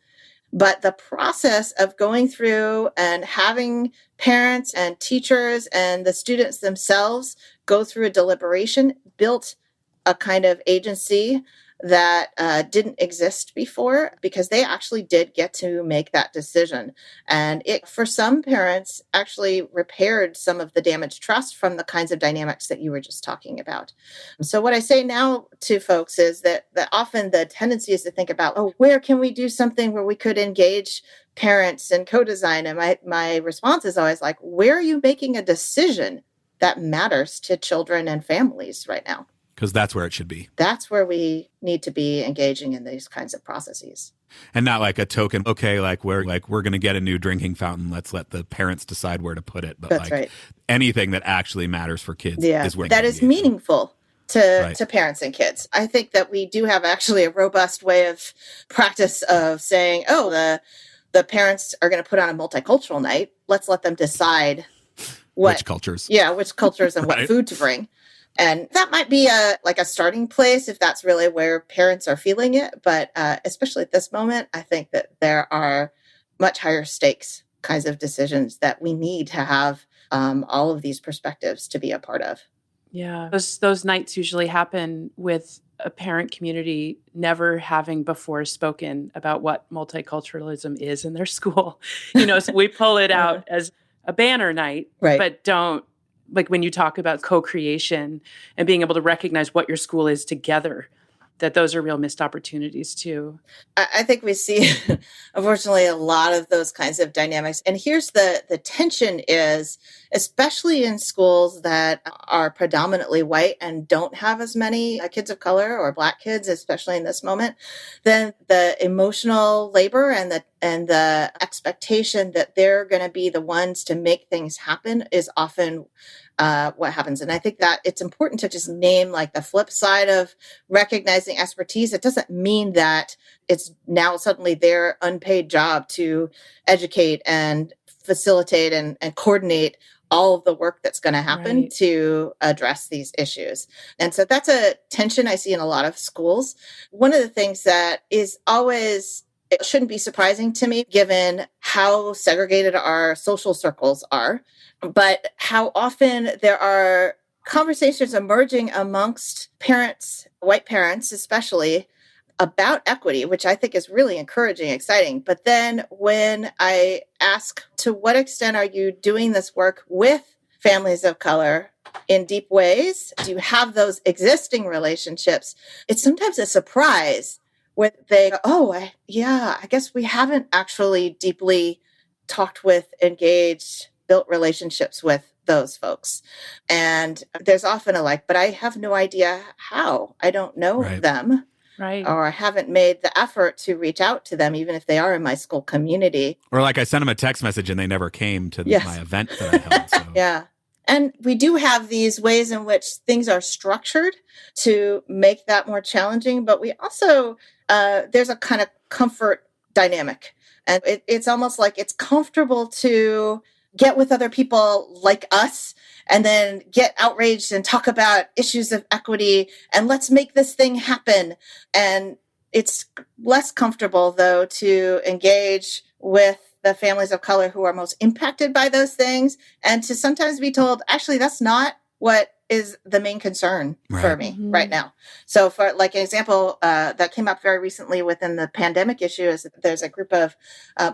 Speaker 3: But the process of going through and having parents and teachers and the students themselves go through a deliberation built a kind of agency that didn't exist before, because they actually did get to make that decision. And it, for some parents, actually repaired some of the damaged trust from the kinds of dynamics that you were just talking about. So what I say now to folks is that often the tendency is to think about, oh, where can we do something where we could engage parents and co-design? And my response is always like, where are you making a decision that matters to children and families right now?
Speaker 1: Because that's where it should be.
Speaker 3: That's where we need to be engaging in these kinds of processes.
Speaker 1: And not like a token, okay, we're going to get a new drinking fountain. Let's let the parents decide where to put it. But
Speaker 3: that's right.
Speaker 1: Anything that actually matters for kids is where
Speaker 3: that is meaningful to parents and kids. I think that we do have actually a robust way of practice of saying, oh, the parents are going to put on a multicultural night. Let's let them decide
Speaker 1: which cultures.
Speaker 3: Yeah, which cultures and what food to bring. And that might be a starting place if that's really where parents are feeling it. But especially at this moment, I think that there are much higher stakes kinds of decisions that we need to have all of these perspectives to be a part of.
Speaker 2: Yeah, those nights usually happen with a parent community never having before spoken about what multiculturalism is in their school. So we pull it out as a banner night, but don't. Like when you talk about co-creation and being able to recognize what your school is together, that those are real missed opportunities too.
Speaker 3: I think we see, unfortunately, a lot of those kinds of dynamics. And here's the tension is, especially in schools that are predominantly white and don't have as many kids of color or Black kids, especially in this moment, then the emotional labor and the expectation that they're going to be the ones to make things happen is often what happens. And I think that it's important to just name like the flip side of recognizing expertise. It doesn't mean that it's now suddenly their unpaid job to educate and facilitate and coordinate all of the work that's going to happen to address these issues. And so that's a tension I see in a lot of schools. One of the things that is always, it shouldn't be surprising to me, given how segregated our social circles are, but how often there are conversations emerging amongst parents, white parents especially, about equity, which I think is really encouraging, exciting. But then when I ask, to what extent are you doing this work with families of color in deep ways? Do you have those existing relationships? It's sometimes a surprise when they go, oh, I guess we haven't actually deeply talked with, engaged, built relationships with those folks. And there's often but I have no idea how. I don't know them.
Speaker 2: Right.
Speaker 3: Or I haven't made the effort to reach out to them, even if they are in my school community.
Speaker 1: Or I sent them a text message and they never came to my event that I held. So.
Speaker 3: Yeah. And we do have these ways in which things are structured to make that more challenging. But we also, there's a kind of comfort dynamic. And it's almost like it's comfortable to get with other people like us and then get outraged and talk about issues of equity and let's make this thing happen. And it's less comfortable, though, to engage with the families of color who are most impacted by those things and to sometimes be told, actually, that's not what is the main concern for me right now. So for like an example that came up very recently within the pandemic issue is that there's a group of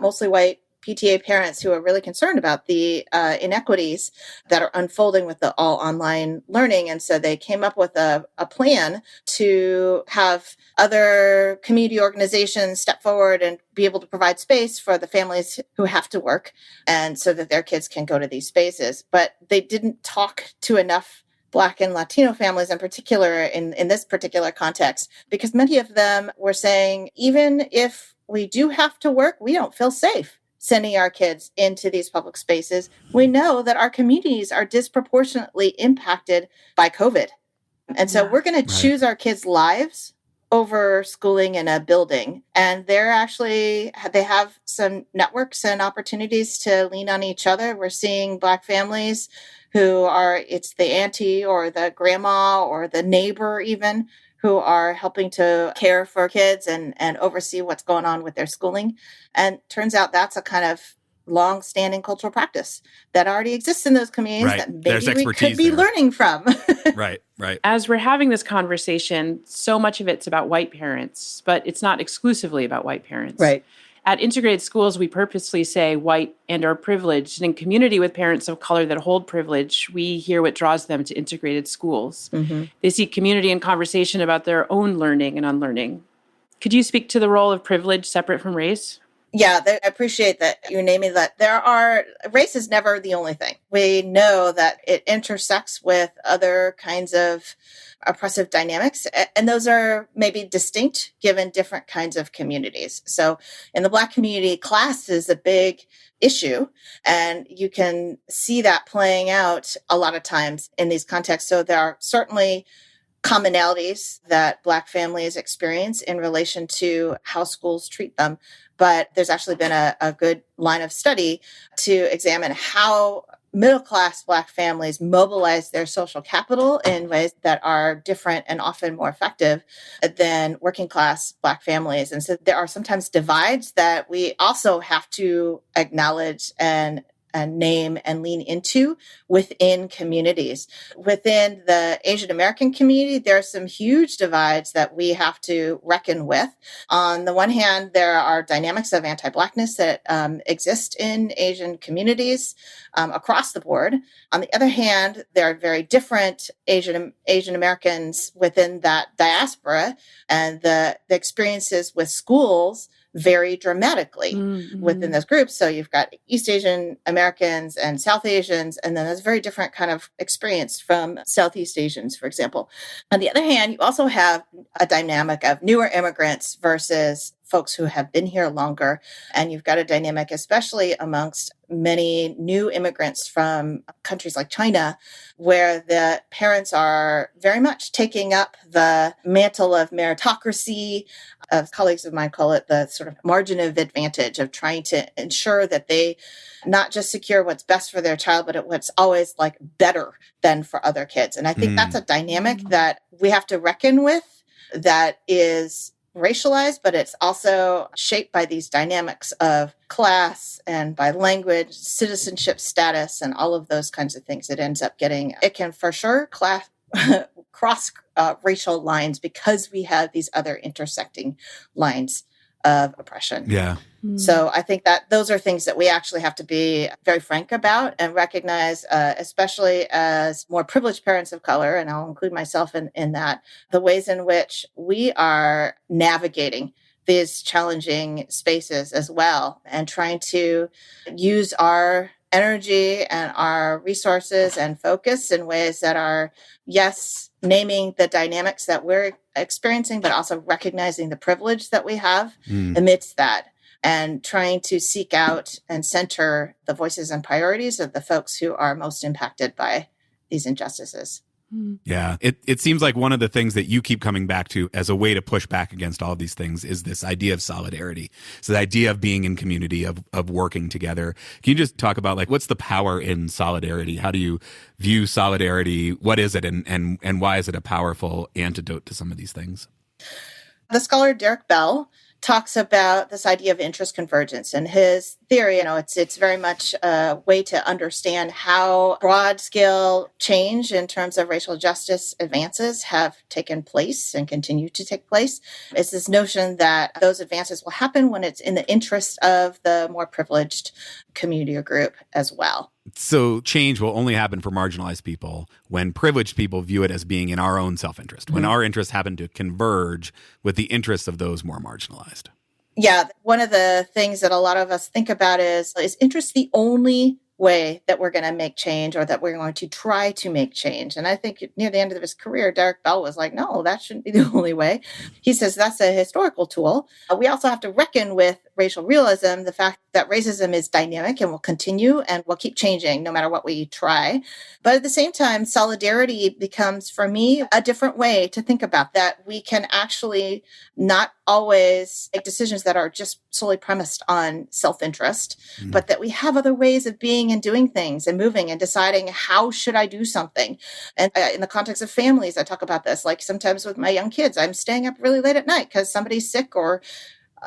Speaker 3: mostly white PTA parents who are really concerned about the inequities that are unfolding with the all online learning. And so they came up with a plan to have other community organizations step forward and be able to provide space for the families who have to work and so that their kids can go to these spaces. But they didn't talk to enough Black and Latino families in particular in this particular context, because many of them were saying, even if we do have to work, we don't feel safe sending our kids into these public spaces. We know that our communities are disproportionately impacted by COVID. And so we're going to choose our kids' lives over schooling in a building. And they have some networks and opportunities to lean on each other. We're seeing Black families it's the auntie or the grandma or the neighbor even, who are helping to care for kids and oversee what's going on with their schooling. And turns out that's a kind of long-standing cultural practice that already exists in those communities that maybe we could be learning from.
Speaker 1: Right.
Speaker 2: As we're having this conversation, so much of it's about white parents, but it's not exclusively about white parents.
Speaker 3: Right.
Speaker 2: At integrated schools, we purposely say white and or privileged. And in community with parents of color that hold privilege, we hear what draws them to integrated schools. They seek community and conversation about their own learning and unlearning. Could you speak to the role of privilege separate from race?
Speaker 3: Yeah, I appreciate that you're naming that. Race is never the only thing. We know that it intersects with other kinds of oppressive dynamics, and those are maybe distinct given different kinds of communities. So in the Black community, class is a big issue, and you can see that playing out a lot of times in these contexts. So there are certainly commonalities that Black families experience in relation to how schools treat them. But there's actually been a good line of study to examine how middle-class Black families mobilize their social capital in ways that are different and often more effective than working-class Black families. And so there are sometimes divides that we also have to acknowledge and name and lean into within communities. Within the Asian American community, there are some huge divides that we have to reckon with. On the one hand, there are dynamics of anti-Blackness that exist in Asian communities across the board. On the other hand, there are very different Asian Americans within that diaspora, and the experiences with schools vary dramatically within those groups. So you've got East Asian Americans and South Asians, and then there's a very different kind of experience from Southeast Asians, for example. On the other hand, you also have a dynamic of newer immigrants versus folks who have been here longer. And you've got a dynamic, especially amongst many new immigrants from countries like China, where the parents are very much taking up the mantle of meritocracy. Colleagues of mine call it the sort of margin of advantage of trying to ensure that they not just secure what's best for their child, but what's always like better than for other kids. And I think that's a dynamic that we have to reckon with, that is racialized, but it's also shaped by these dynamics of class and by language, citizenship status, and all of those kinds of things. It can for sure cross racial lines because we have these other intersecting lines of oppression.
Speaker 1: Yeah.
Speaker 3: So I think that those are things that we actually have to be very frank about and recognize, especially as more privileged parents of color, and I'll include myself in that, the ways in which we are navigating these challenging spaces as well, and trying to use our energy and our resources and focus in ways that are, yes, naming the dynamics that we're experiencing, but also recognizing the privilege that we have amidst that, and trying to seek out and center the voices and priorities of the folks who are most impacted by these injustices.
Speaker 1: Yeah. It seems like one of the things that you keep coming back to as a way to push back against all of these things is this idea of solidarity. So the idea of being in community, of working together. Can you just talk about like, what's the power in solidarity? How do you view solidarity? What is it? And why is it a powerful antidote to some of these things?
Speaker 3: The scholar Derek Bell talks about this idea of interest convergence, and his theory, it's very much a way to understand how broad scale change in terms of racial justice advances have taken place and continue to take place. It's this notion that those advances will happen when it's in the interest of the more privileged community or group as well.
Speaker 1: So change will only happen for marginalized people when privileged people view it as being in our own self-interest, when our interests happen to converge with the interests of those more marginalized.
Speaker 3: Yeah, one of the things that a lot of us think about is interest the only way that we're going to make change, or that we're going to try to make change? And I think near the end of his career, Derek Bell was like, no, that shouldn't be the only way. He says that's a historical tool. We also have to reckon with racial realism, the fact that racism is dynamic and will continue and will keep changing no matter what we try. But at the same time, solidarity becomes, for me, a different way to think about that. We can actually not always make decisions that are just solely premised on self-interest, but that we have other ways of being and doing things and moving and deciding, how should I do something? And in the context of families, I talk about this, like sometimes with my young kids, I'm staying up really late at night because somebody's sick or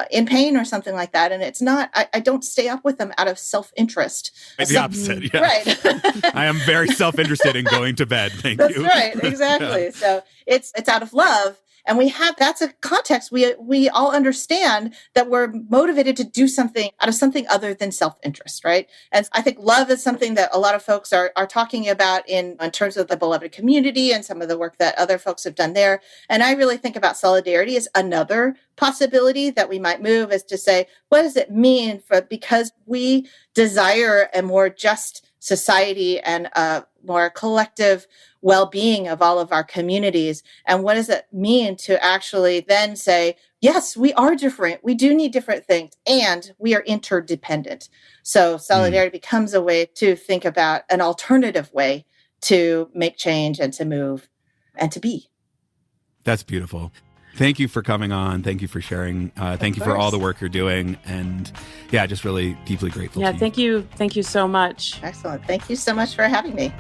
Speaker 3: in pain or something like that. And it's not, I don't stay up with them out of self-interest.
Speaker 1: The opposite. Yeah.
Speaker 3: Right.
Speaker 1: I am very self-interested in going to bed. Thank you.
Speaker 3: That's right. Exactly. Yeah. So it's out of love. And that's a context. We all understand that we're motivated to do something out of something other than self-interest, right? And I think love is something that a lot of folks are talking about in terms of the beloved community and some of the work that other folks have done there. And I really think about solidarity as another possibility that we might move, is to say, what does it mean because we desire a more just society and a more collective well-being of all of our communities? And what does it mean to actually then say, yes, we are different. We do need different things, and we are interdependent. So solidarity becomes a way to think about an alternative way to make change and to move and to be.
Speaker 1: That's beautiful. Thank you for coming on. Thank you for sharing. Thank you for all the work you're doing. And yeah, just really deeply grateful to you.
Speaker 2: Thank you. Thank you so much.
Speaker 3: Excellent. Thank you so much for having me.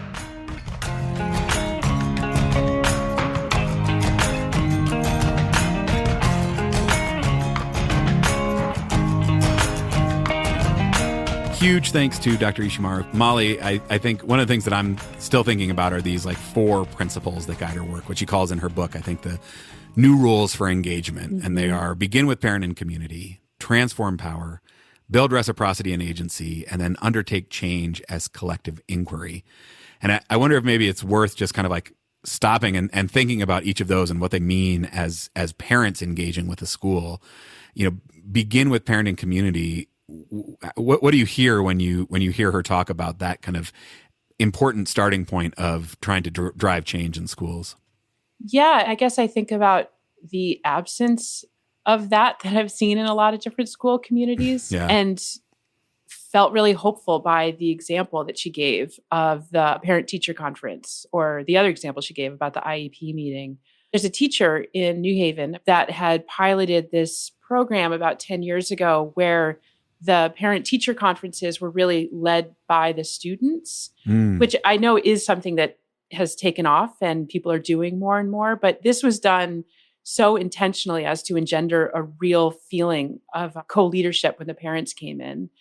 Speaker 1: Huge thanks to Dr. Ishimaru. Molly, I think one of the things that I'm still thinking about are these like 4 principles that guide her work, which she calls in her book, I think, the new rules for engagement. And they are: begin with parent and community, transform power, build reciprocity and agency, and then undertake change as collective inquiry. And I wonder if maybe it's worth just kind of like stopping and thinking about each of those and what they mean as parents engaging with a school. Begin with parent and community. What do you hear when you hear her talk about that kind of important starting point of trying to drive change in schools?
Speaker 2: Yeah, I guess I think about the absence of that I've seen in a lot of different school communities, and felt really hopeful by the example that she gave of the parent-teacher conference, or the other example she gave about the IEP meeting. There's a teacher in New Haven that had piloted this program about 10 years ago where the parent-teacher conferences were really led by the students, which I know is something that has taken off and people are doing more and more. But this was done so intentionally as to engender a real feeling of co-leadership when the parents came in.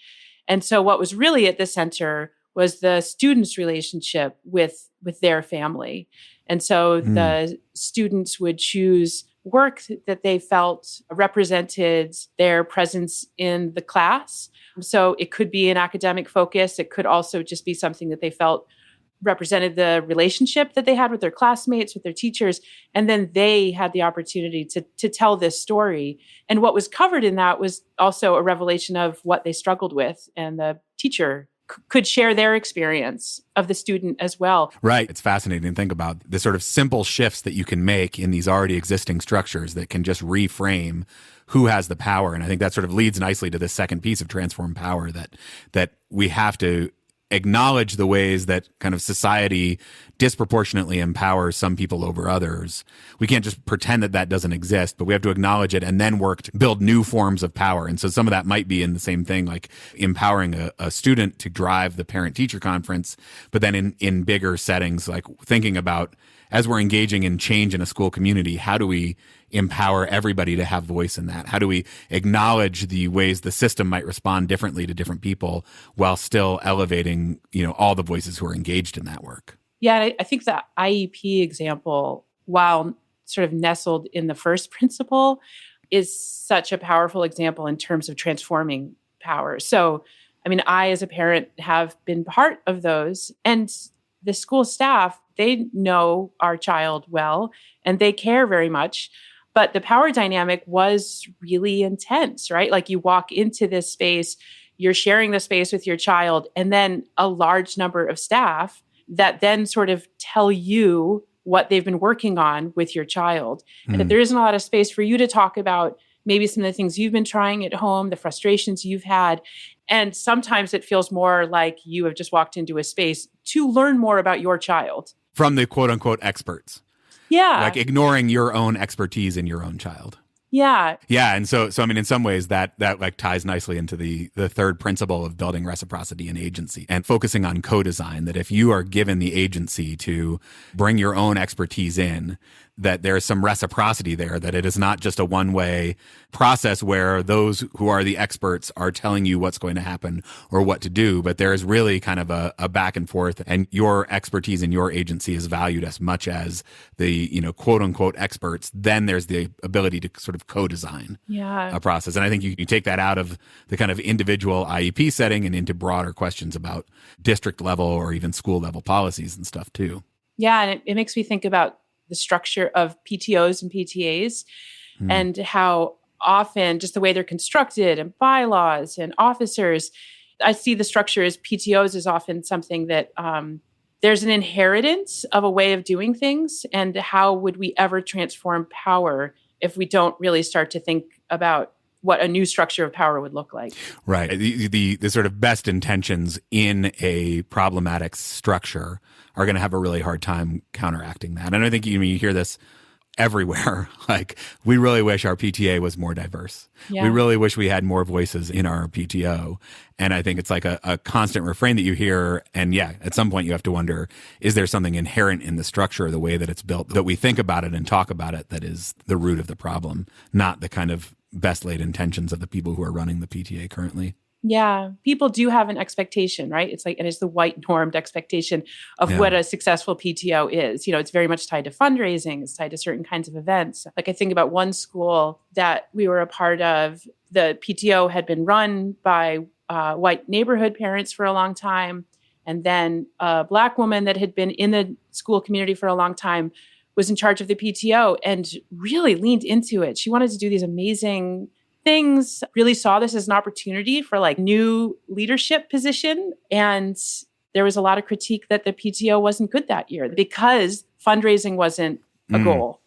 Speaker 2: And so what was really at the center was the students' relationship with their family. And so the students would choose work that they felt represented their presence in the class. So it could be an academic focus. It could also just be something that they felt represented the relationship that they had with their classmates, with their teachers. And then they had the opportunity to tell this story. And what was covered in that was also a revelation of what they struggled with. And the teacher could share their experience of the student as well.
Speaker 1: Right. It's fascinating to think about the sort of simple shifts that you can make in these already existing structures that can just reframe who has the power. And I think that sort of leads nicely to this second piece of transform power, that we have to acknowledge the ways that kind of society disproportionately empowers some people over others. We can't just pretend that that doesn't exist, but we have to acknowledge it and then work to build new forms of power. And so some of that might be in the same thing, like empowering a student to drive the parent-teacher conference, but then in bigger settings, like thinking about, as we're engaging in change in a school community, how do we empower everybody to have voice in that? How do we acknowledge the ways the system might respond differently to different people while still elevating, all the voices who are engaged in that work?
Speaker 2: Yeah, I think the IEP example, while sort of nestled in the first principle, is such a powerful example in terms of transforming power. So, I as a parent have been part of those, and the school staff, they know our child well and they care very much. But the power dynamic was really intense, right? Like you walk into this space, you're sharing the space with your child, and then a large number of staff that then sort of tell you what they've been working on with your child. And that there isn't a lot of space for you to talk about maybe some of the things you've been trying at home, the frustrations you've had. And sometimes it feels more like you have just walked into a space to learn more about your child.
Speaker 1: From the quote unquote experts.
Speaker 2: Yeah.
Speaker 1: Like ignoring your own expertise in your own child.
Speaker 2: Yeah.
Speaker 1: Yeah. And so in some ways that like ties nicely into the third principle of building reciprocity and agency and focusing on co-design, that if you are given the agency to bring your own expertise in, that there's some reciprocity there, that it is not just a one-way process where those who are the experts are telling you what's going to happen or what to do, but there is really kind of a back and forth, and your expertise and your agency is valued as much as the, quote unquote experts. Then there's the ability to sort of co-design a process. And I think you take that out of the kind of individual IEP setting and into broader questions about district level or even school level policies and stuff too.
Speaker 2: Yeah. And it makes me think about the structure of PTOs and PTAs and how often just the way they're constructed and bylaws and officers, I see the structure as PTOs is often something that there's an inheritance of a way of doing things. And how would we ever transform power if we don't really start to think about what a new structure of power would look like?
Speaker 1: Right. The sort of best intentions in a problematic structure are going to have a really hard time counteracting that. And I think you hear this everywhere. Like, we really wish our PTA was more diverse. Yeah. We really wish we had more voices in our PTO. And I think it's like a constant refrain that you hear. And yeah, at some point you have to wonder, is there something inherent in the structure, the way that it's built, that we think about it and talk about it, that is the root of the problem, not the kind of best laid intentions of the people who are running the PTA currently?
Speaker 2: Yeah, people do have an expectation, right? It's like, and it's the white normed expectation of what a successful PTO is. It's very much tied to fundraising. It's tied to certain kinds of events. Like I think about one school that we were a part of. The PTO had been run by white neighborhood parents for a long time. And then a Black woman that had been in the school community for a long time was in charge of the PTO and really leaned into it. She wanted to do these amazing things, really saw this as an opportunity for like new leadership position. And there was a lot of critique that the PTO wasn't good that year because fundraising wasn't a goal.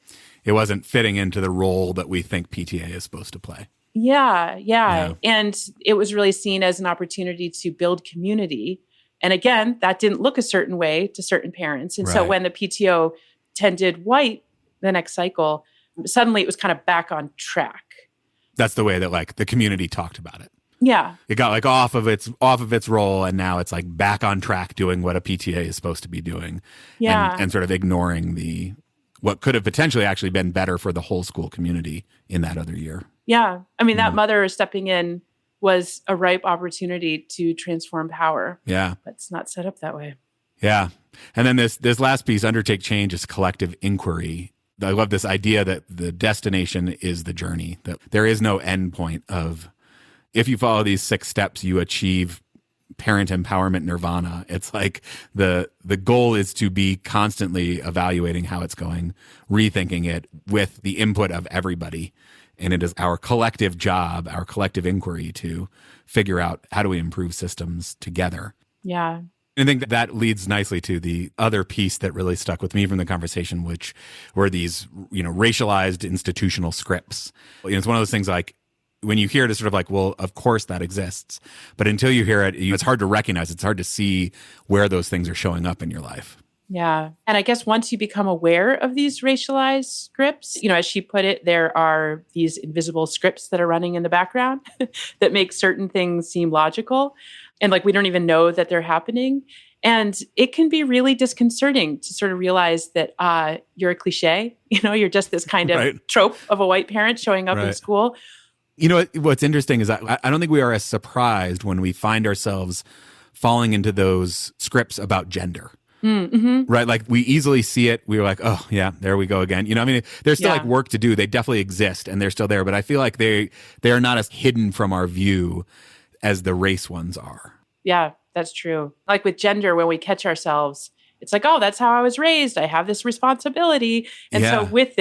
Speaker 1: It wasn't fitting into the role that we think PTA is supposed to play.
Speaker 2: Yeah. And it was really seen as an opportunity to build community. And again, that didn't look a certain way to certain parents. And so when the PTO tended white the next cycle, suddenly it was kind of back on track.
Speaker 1: That's the way that like the community talked about it.
Speaker 2: Yeah.
Speaker 1: It got like off of its role, and now it's like back on track doing what a PTA is supposed to be doing.
Speaker 2: Yeah.
Speaker 1: And sort of ignoring what could have potentially actually been better for the whole school community in that other year.
Speaker 2: Yeah. I mean, that mother stepping in was a ripe opportunity to transform power.
Speaker 1: Yeah.
Speaker 2: But it's not set up that way.
Speaker 1: Yeah. And then this last piece, undertake change, is collective inquiry. I love this idea that the destination is the journey, that there is no end point of, if you follow these 6 steps, you achieve parent empowerment nirvana. It's like the goal is to be constantly evaluating how it's going, rethinking it with the input of everybody. And it is our collective job, our collective inquiry to figure out how do we improve systems together.
Speaker 2: Yeah.
Speaker 1: I think that leads nicely to the other piece that really stuck with me from the conversation, which were these, racialized institutional scripts. It's one of those things like, when you hear it, it's sort of like, well, of course that exists. But until you hear it, it's hard to recognize. It's hard to see where those things are showing up in your life.
Speaker 2: Yeah. And I guess once you become aware of these racialized scripts, as she put it, there are these invisible scripts that are running in the background that make certain things seem logical. And like, we don't even know that they're happening. And it can be really disconcerting to sort of realize that you're a cliche. You're just this kind of trope of a white parent showing up in school.
Speaker 1: What's interesting is I don't think we are as surprised when we find ourselves falling into those scripts about gender. Mm-hmm. Right? Like we easily see it. We were like, oh yeah, there we go again. There's still like work to do. They definitely exist and they're still there, but I feel like they are not as hidden from our view as the race ones are.
Speaker 2: Yeah, that's true. Like with gender, when we catch ourselves, it's like, oh, that's how I was raised. I have this responsibility. And so with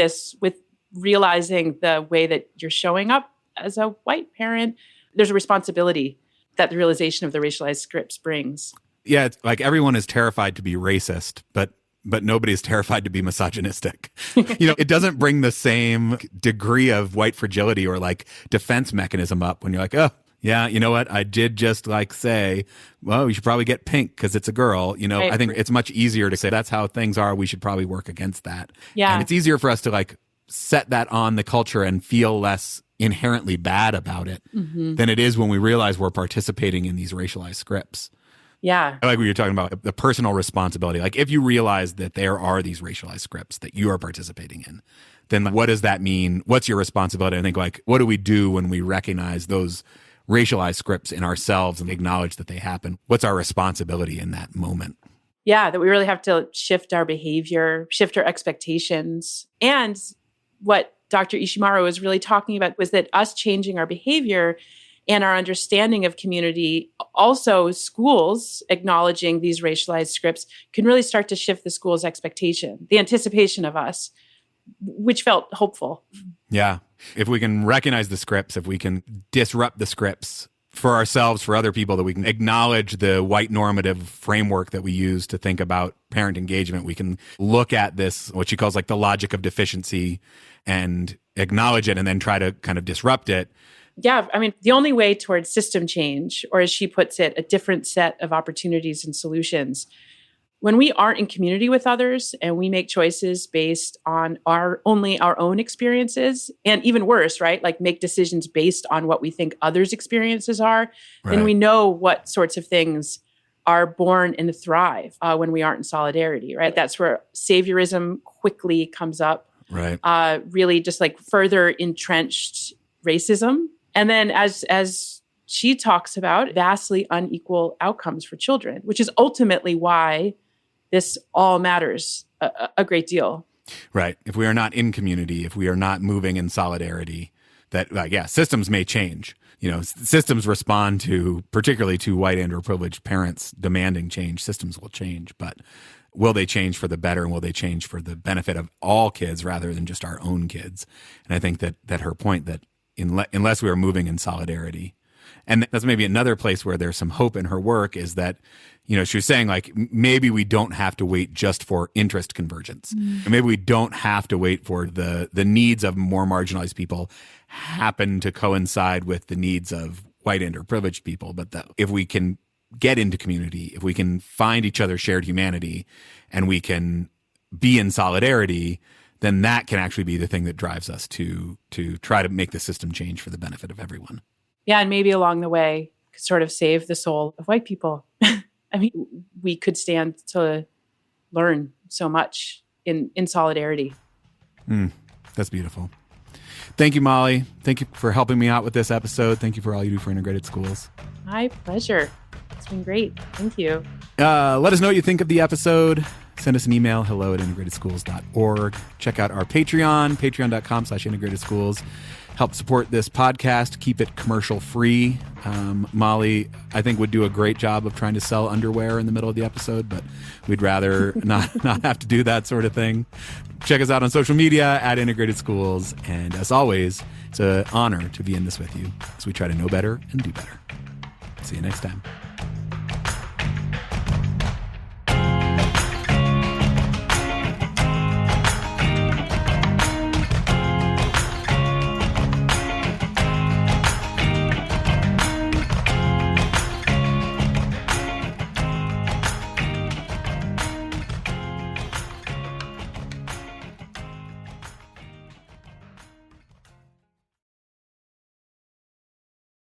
Speaker 2: realizing the way that you're showing up as a white parent, there's a responsibility that the realization of the racialized scripts brings.
Speaker 1: Yeah, it's like everyone is terrified to be racist, but nobody is terrified to be misogynistic. It doesn't bring the same degree of white fragility or like defense mechanism up when you're like, oh, yeah, you know what? I did just like say, well, you should probably get pink because it's a girl. I think it's much easier to say that's how things are. We should probably work against that. Yeah. And it's easier for us to like set that on the culture and feel less inherently bad about it than it is when we realize we're participating in these racialized scripts.
Speaker 2: Yeah.
Speaker 1: Like we were talking about the personal responsibility. Like if you realize that there are these racialized scripts that you are participating in, then what does that mean? What's your responsibility? I think like, what do we do when we recognize those racialized scripts in ourselves and acknowledge that they happen? What's our responsibility in that moment?
Speaker 2: Yeah, that we really have to shift our behavior, shift our expectations. And what Dr. Ishimaru was really talking about was that us changing our behavior and our understanding of community, also schools acknowledging these racialized scripts can really start to shift the school's expectation, the anticipation of us, which felt hopeful.
Speaker 1: Yeah. If we can recognize the scripts, if we can disrupt the scripts for ourselves, for other people, that we can acknowledge the white normative framework that we use to think about parent engagement, we can look at this, what she calls like the logic of deficiency, and acknowledge it and then try to kind of disrupt it.
Speaker 2: Yeah, I mean, the only way towards system change, or as she puts it, a different set of opportunities and solutions, when we aren't in community with others and we make choices based on only our own experiences, and even worse, right? Like make decisions based on what we think others' experiences are, then we know what sorts of things are born and thrive when we aren't in solidarity, right? That's where saviorism quickly comes up.
Speaker 1: Right.
Speaker 2: Really just like further entrenched racism. And then as she talks about, vastly unequal outcomes for children, which is ultimately why this all matters a great deal.
Speaker 1: Right. If we are not in community, if we are not moving in solidarity, that, systems may change. Systems respond to, particularly to white and or privileged parents demanding change. Systems will change, but will they change for the better, and will they change for the benefit of all kids rather than just our own kids? And I think that her point that unless we are moving in solidarity, and that's maybe another place where there's some hope in her work, is that, she was saying like, maybe we don't have to wait just for interest convergence. Mm. Maybe we don't have to wait for the needs of more marginalized people happen to coincide with the needs of white and or privileged people. But that if we can get into community, if we can find each other's shared humanity, and we can be in solidarity, then that can actually be the thing that drives us to try to make the system change for the benefit of everyone.
Speaker 2: Yeah, and maybe along the way, sort of save the soul of white people. I mean, we could stand to learn so much in solidarity.
Speaker 1: That's beautiful. Thank you, Molly. Thank you for helping me out with this episode. Thank you for all you do for integrated schools.
Speaker 2: My pleasure. It's been great. Thank you.
Speaker 1: Let us know what you think of the episode. Send us an email, hello@integratedschools.org. Check out our Patreon, patreon.com/integratedschools. Help support this podcast, keep it commercial free. Molly, I think, would do a great job of trying to sell underwear in the middle of the episode, but we'd rather not have to do that sort of thing. Check us out on social media @Integrated Schools. And as always, it's an honor to be in this with you as we try to know better and do better. See you next time.